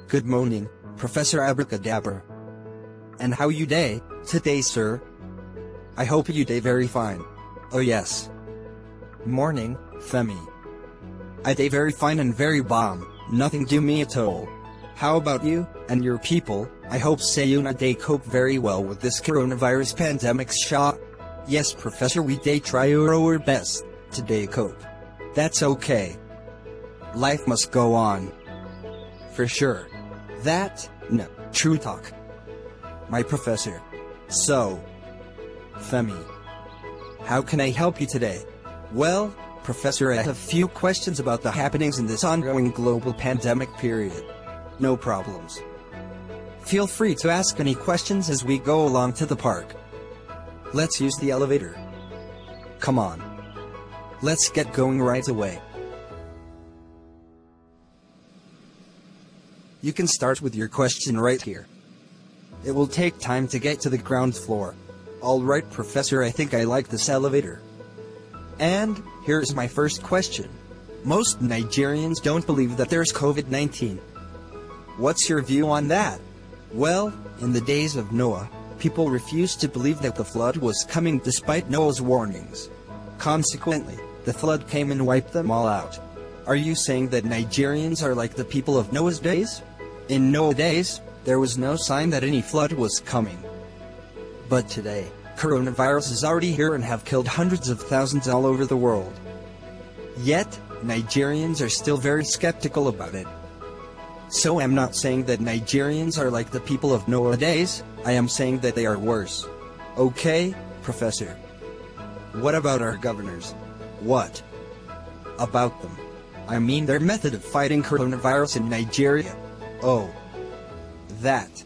Good morning, Professor Abracadabra. And how you day, today, sir? I hope you day very fine. Oh yes. Morning, Femi. I day very fine and very bomb, nothing do me at all. How about you, and your people? I hope say you na day cope very well with this coronavirus pandemic shot. Yes, Professor, we day try our best to day cope. That's okay. Life must go on. For sure. That, no, true talk. My professor. So, Femi, how can I help you today? Well, Professor, I have a few questions about the happenings in this ongoing global pandemic period. No problems. Feel free to ask any questions as we go along to the park. Let's use the elevator. Come on. Let's get going right away. You can start with your question right here. It will take time to get to the ground floor. Alright, Professor, I think I like this elevator. And here's my first question. Most Nigerians don't believe that there's COVID-19. What's your view on that? Well, in the days of Noah, people refused to believe that the flood was coming despite Noah's warnings. Consequently, the flood came and wiped them all out. Are you saying that Nigerians are like the people of Noah's days? In Noah's days, there was no sign that any flood was coming. But today, coronavirus is already here and have killed hundreds of thousands all over the world. Yet, Nigerians are still very skeptical about it. So I'm not saying that Nigerians are like the people of Noah's days, I am saying that they are worse. Okay, Professor. What about our governors? What about them? I mean their method of fighting coronavirus in Nigeria. Oh. That.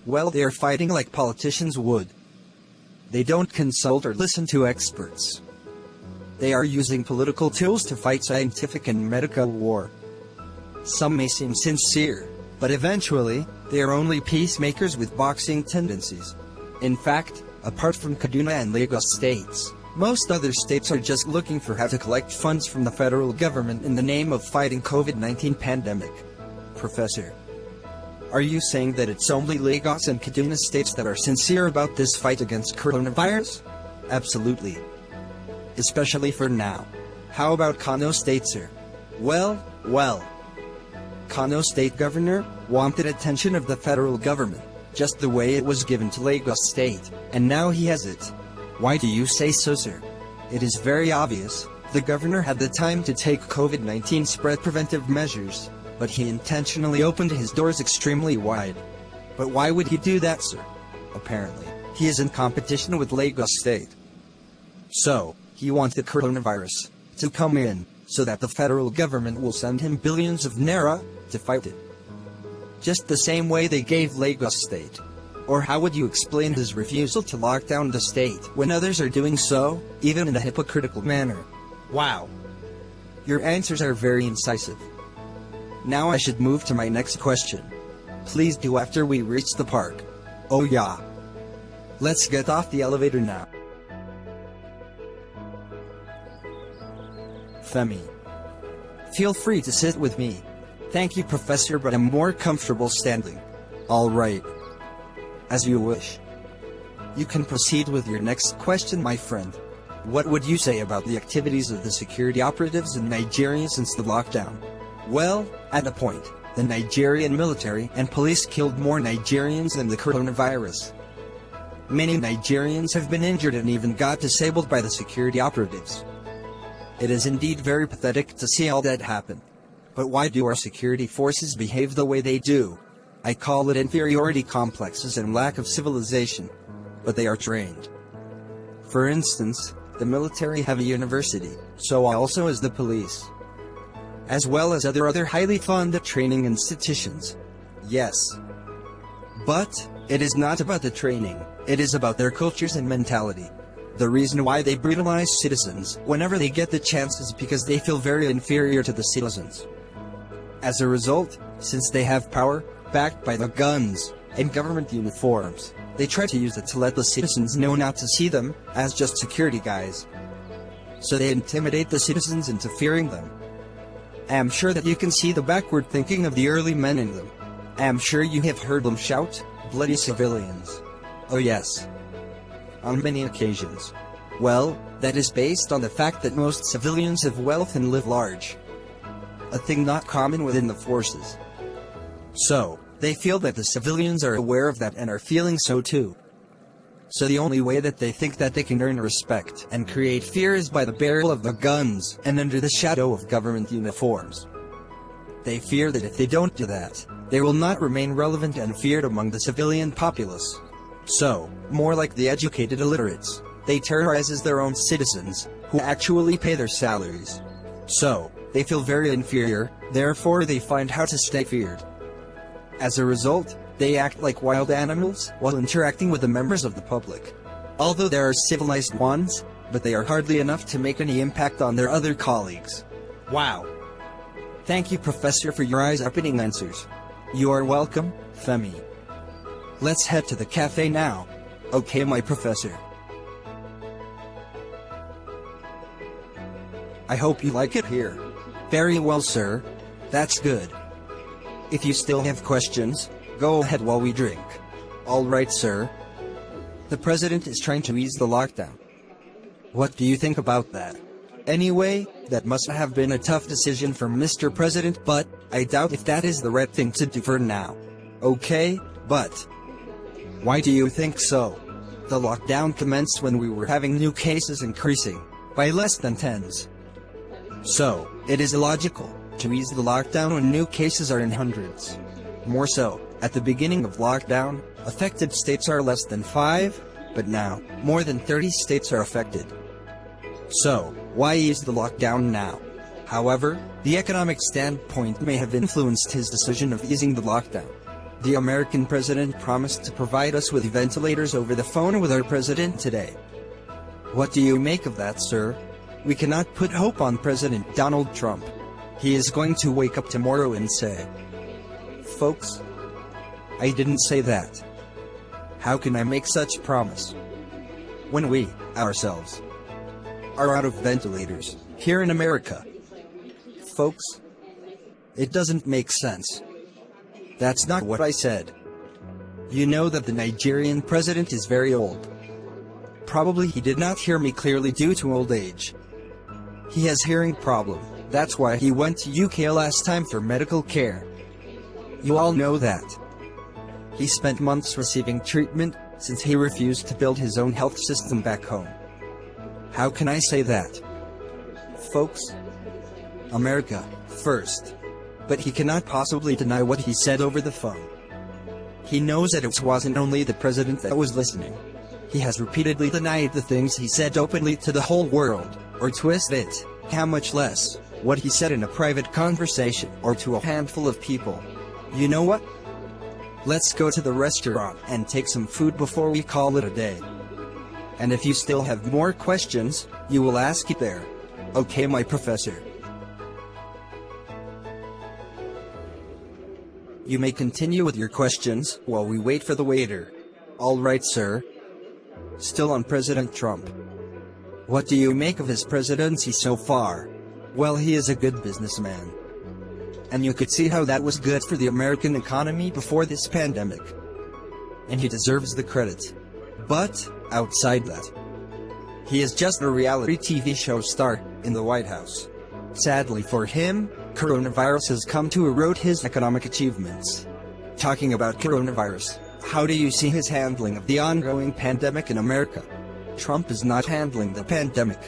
Well, they are fighting like politicians would. They don't consult or listen to experts. They are using political tools to fight scientific and medical war. Some may seem sincere, but eventually, they are only peacemakers with boxing tendencies. In fact, apart from Kaduna and Lagos states, most other states are just looking for how to collect funds from the federal government in the name of fighting COVID-19 pandemic. Professor, are you saying that it's only Lagos and Kaduna states that are sincere about this fight against coronavirus? Absolutely. Especially for now. How about Kano State, sir? Well. Kano State Governor wanted attention of the federal government, just the way it was given to Lagos State, and now he has it. Why do you say so, sir? It is very obvious. The governor had the time to take COVID-19 spread preventive measures, but he intentionally opened his doors extremely wide. But why would he do that, sir? Apparently, he is in competition with Lagos State. So, he wanted coronavirus to come in, so that the federal government will send him billions of naira to fight it. Just the same way they gave Lagos State. Or how would you explain his refusal to lock down the state when others are doing so, even in a hypocritical manner? Wow. Your answers are very incisive. Now I should move to my next question. Please do after we reach the park. Oh yeah. Let's get off the elevator now. Femi. Feel free to sit with me. Thank you, Professor, but I'm more comfortable standing. All right. As you wish. You can proceed with your next question, my friend. What would you say about the activities of the security operatives in Nigeria since the lockdown? Well, at a point, the Nigerian military and police killed more Nigerians than the coronavirus. Many Nigerians have been injured and even got disabled by the security operatives. It is indeed very pathetic to see all that happen. But why do our security forces behave the way they do? I call it inferiority complexes and lack of civilization. But they are trained. For instance, the military have a university, so also is the police. As well as other highly funded training institutions. Yes. But, it is not about the training, it is about their cultures and mentality. The reason why they brutalize citizens whenever they get the chance is because they feel very inferior to the citizens. As a result, since they have power, backed by the guns and government uniforms, they try to use it to let the citizens know not to see them as just security guys. So they intimidate the citizens into fearing them. I am sure that you can see the backward thinking of the early men in them. I'm sure you have heard them shout, "Bloody civilians." Oh yes. On many occasions. Well, that is based on the fact that most civilians have wealth and live large. A thing not common within the forces. So, they feel that the civilians are aware of that and are feeling so too. So the only way that they think that they can earn respect and create fear is by the barrel of the guns and under the shadow of government uniforms. They fear that if they don't do that, they will not remain relevant and feared among the civilian populace. So, more like the educated illiterates, they terrorize their own citizens, who actually pay their salaries. So, they feel very inferior, therefore they find how to stay feared. As a result, they act like wild animals while interacting with the members of the public. Although there are civilized ones, but they are hardly enough to make any impact on their other colleagues. Wow. Thank you, Professor, for your eyes-opening answers. You are welcome, Femi. Let's head to the cafe now. Okay, my professor. I hope you like it here. Very well, sir. That's good. If you still have questions, go ahead while we drink. All right, sir. The president is trying to ease the lockdown. What do you think about that? Anyway, that must have been a tough decision for Mr. President, but I doubt if that is the right thing to do for now. Okay, but why do you think so? The lockdown commenced when we were having new cases increasing by less than tens. So, it is illogical to ease the lockdown when new cases are in hundreds. More so, at the beginning of lockdown, affected states are less than 5, but now, more than 30 states are affected. So, why ease the lockdown now? However, the economic standpoint may have influenced his decision of easing the lockdown. The American president promised to provide us with ventilators over the phone with our president today. What do you make of that, sir? We cannot put hope on President Donald Trump. He is going to wake up tomorrow and say, "Folks, I didn't say that." How can I make such promise when we, ourselves, are out of ventilators here in America? Folks, it doesn't make sense. That's not what I said. You know that the Nigerian president is very old. Probably he did not hear me clearly due to old age. He has hearing problem. That's why he went to UK last time for medical care. You all know that. He spent months receiving treatment since he refused to build his own health system back home. How can I say that? Folks, America first. But he cannot possibly deny what he said over the phone. He knows that it wasn't only the president that was listening. He has repeatedly denied the things he said openly to the whole world, or twist it, how much less, what he said in a private conversation or to a handful of people. You know what? Let's go to the restaurant and take some food before we call it a day. And if you still have more questions, you will ask it there. Okay, my professor. You may continue with your questions while we wait for the waiter. All right, sir. Still on President Trump. What do you make of his presidency so far? Well, he is a good businessman. And you could see how that was good for the American economy before this pandemic. And he deserves the credit. But, outside that, he is just a reality TV show star in the White House. Sadly for him, coronavirus has come to erode his economic achievements. Talking about coronavirus, how do you see his handling of the ongoing pandemic in America? Trump is not handling the pandemic.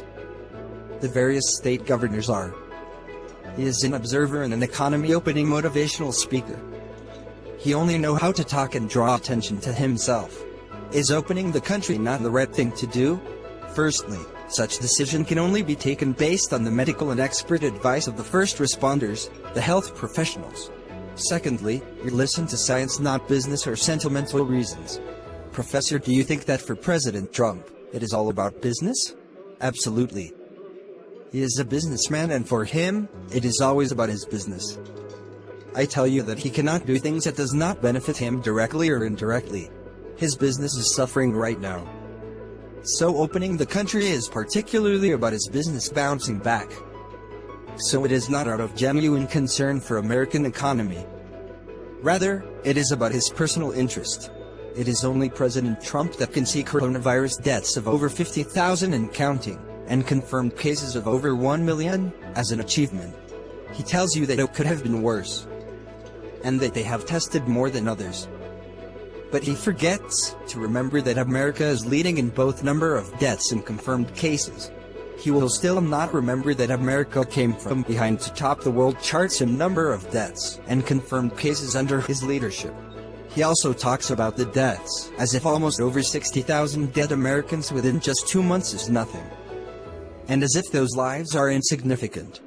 The various state governors are. He is an observer and an economy-opening motivational speaker. He only knows how to talk and draw attention to himself. Is opening the country not the right thing to do? Firstly, such decision can only be taken based on the medical and expert advice of the first responders, the health professionals. Secondly, we listen to science, not business or sentimental reasons. Professor, do you think that for President Trump, it is all about business? Absolutely. He is a businessman, and for him, it is always about his business. I tell you that he cannot do things that does not benefit him directly or indirectly. His business is suffering right now. So opening the country is particularly about his business bouncing back. So it is not out of genuine concern for American economy. Rather, it is about his personal interest. It is only President Trump that can see coronavirus deaths of over 50,000 and counting, and confirmed cases of over 1 million, as an achievement. He tells you that it could have been worse, and that they have tested more than others. But he forgets to remember that America is leading in both number of deaths and confirmed cases. He will still not remember that America came from behind to top the world charts in number of deaths and confirmed cases under his leadership. He also talks about the deaths, as if almost over 60,000 dead Americans within just 2 months is nothing. And as if those lives are insignificant.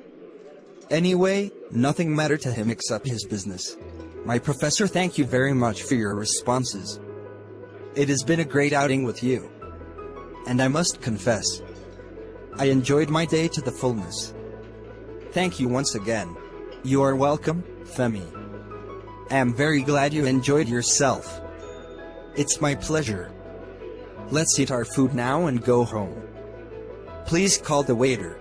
Anyway, nothing mattered to him except his business. My professor, thank you very much for your responses. It has been a great outing with you. And I must confess, I enjoyed my day to the fullness. Thank you once again. You are welcome, Femi. I am very glad you enjoyed yourself. It's my pleasure. Let's eat our food now and go home. Please call the waiter.